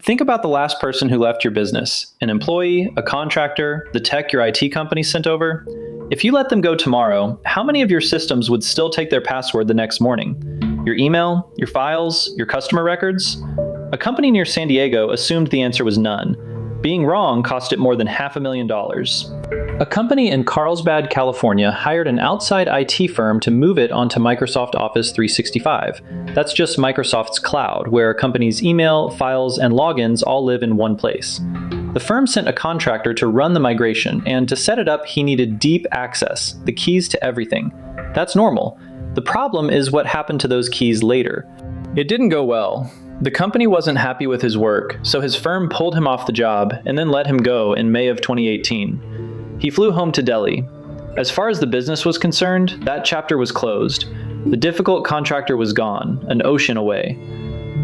Think about the last person who left your business, an employee, a contractor, the tech your IT company sent over. If you let them go tomorrow, how many of your systems would still take their password the next morning? Your email, your files, your customer records? A company near San Diego assumed the answer was none. Being wrong cost it more than $500,000. A company in Carlsbad, California hired an outside IT firm to move it onto Microsoft Office 365. That's just Microsoft's cloud, where a company's email, files, and logins all live in one place. The firm sent a contractor to run the migration, and to set it up, he needed deep access, the keys to everything. That's normal. The problem is what happened to those keys later. It didn't go well. The company wasn't happy with his work, so his firm pulled him off the job and then let him go in May of 2018. He flew home to Delhi. As far as the business was concerned, that chapter was closed. The difficult contractor was gone, an ocean away.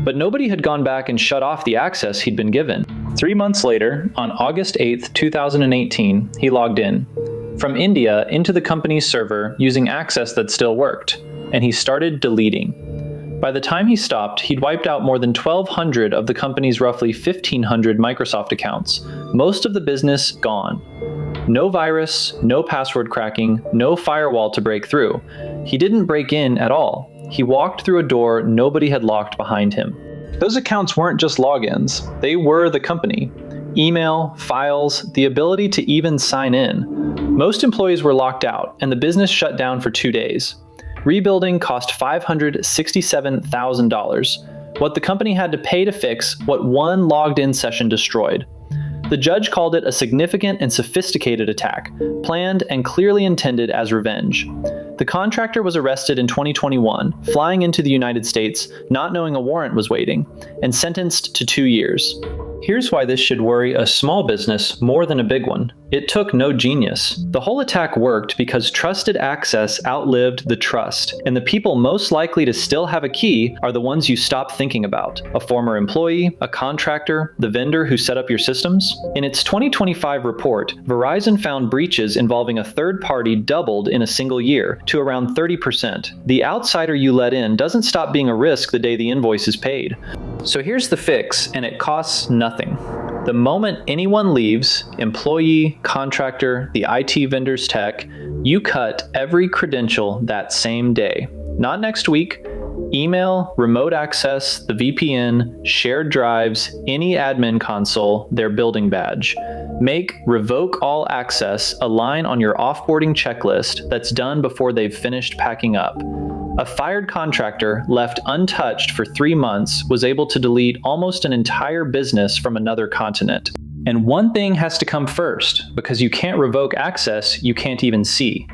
But nobody had gone back and shut off the access he'd been given. 3 months later, on August 8, 2018, he logged in. From India into the company's server using access that still worked, and he started deleting. By the time he stopped, he'd wiped out more than 1,200 of the company's roughly 1,500 Microsoft accounts, most of the business gone. No virus, no password cracking, no firewall to break through. He didn't break in at all. He walked through a door nobody had locked behind him. Those accounts weren't just logins, they were the company. Email, files, the ability to even sign in. Most employees were locked out, and the business shut down for 2 days. Rebuilding cost $567,000, what the company had to pay to fix what one logged-in session destroyed. The judge called it a significant and sophisticated attack, planned and clearly intended as revenge. The contractor was arrested in 2021, flying into the United States, not knowing a warrant was waiting, and sentenced to 2 years. Here's why this should worry a small business more than a big one. It took no genius. The whole attack worked because trusted access outlived the trust, and the people most likely to still have a key are the ones you stop thinking about. A former employee, a contractor, the vendor who set up your systems. In its 2025 report, Verizon found breaches involving a third party doubled in a single year to around 30%. The outsider you let in doesn't stop being a risk the day the invoice is paid. So here's the fix, and it costs nothing. The moment anyone leaves, employee, contractor, the IT vendor's tech, you cut every credential that same day. Not next week. Email, remote access, the VPN, shared drives, any admin console, their building badge. Make revoke all access a line on your offboarding checklist that's done before they've finished packing up. A fired contractor left untouched for 3 months was able to delete almost an entire business from another continent. And one thing has to come first, because you can't revoke access you can't even see.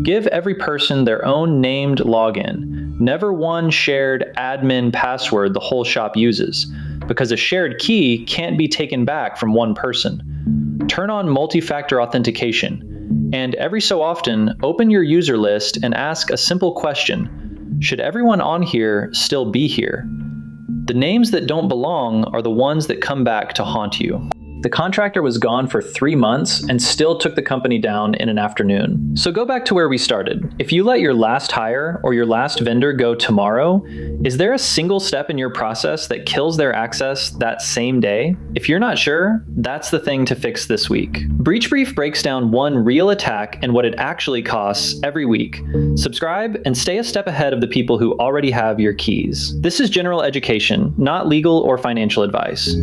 Give every person their own named login, never one shared admin password the whole shop uses, because a shared key can't be taken back from one person. Turn on multi-factor authentication. And every so often, open your user list and ask a simple question. Should everyone on here still be here? The names that don't belong are the ones that come back to haunt you. The contractor was gone for 3 months and still took the company down in an afternoon. So go back to where we started. If you let your last hire or your last vendor go tomorrow, is there a single step in your process that kills their access that same day? If you're not sure, that's the thing to fix this week. Breach Brief breaks down one real attack and what it actually costs every week. Subscribe and stay a step ahead of the people who already have your keys. This is general education, not legal or financial advice.